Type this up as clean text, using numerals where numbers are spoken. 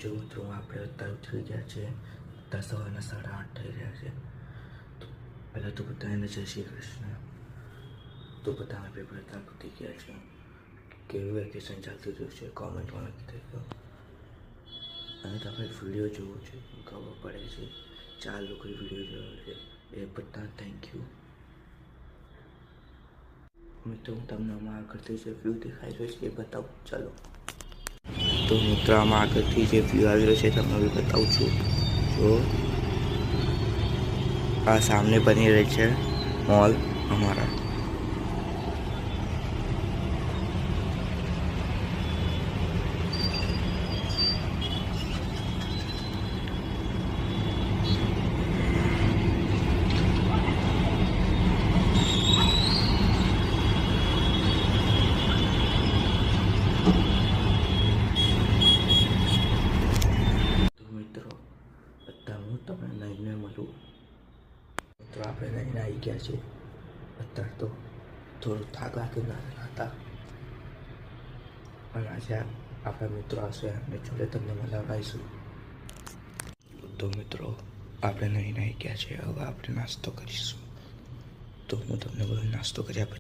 જો મિત્રો આપણે અત્યારે ઉતરી ગયા છે, અત્યારે સવારના 8:30 થઈ રહ્યા છે. તો પહેલાં તો બધાને જય શ્રી કૃષ્ણ. તો બધાના પેપર અત્યારે પતી ગયા છે. કેવું વેકેશન ચાલતું રહ્યું છે કોમેન્ટમાં લખી દેજો. અને તમે વિડીયો જોવો છે ખબર પડે છે 4 લોકોએ વિડીયો જોયો છે, એ બધા થેન્ક યુ. મિત્રો હું તમને આમાં આગળથી જે વ્યૂ દેખાઈ રહ્યો છે એ બતાવું. ચાલો તો મિત્રો આમાં આગળથી જે વ્યૂ આવી રહ્યો છે તમને બી બતાવું છું. જો આ સામને બની રહી છે મોલ અમારા. તમને લઈને મળું. તો આપણે લઈને આવી ગયા છે. અત્યારે તો થોડું થાક લાગેલા હતા, અને આજે આપણા મિત્રો આવશે અને જોડે તમને મળાવીશું. તો મિત્રો આપણે લઈને આવી ગયા છે. હવે આપણે નાસ્તો કરીશું. તો હું તમને બધો નાસ્તો કર્યા પછી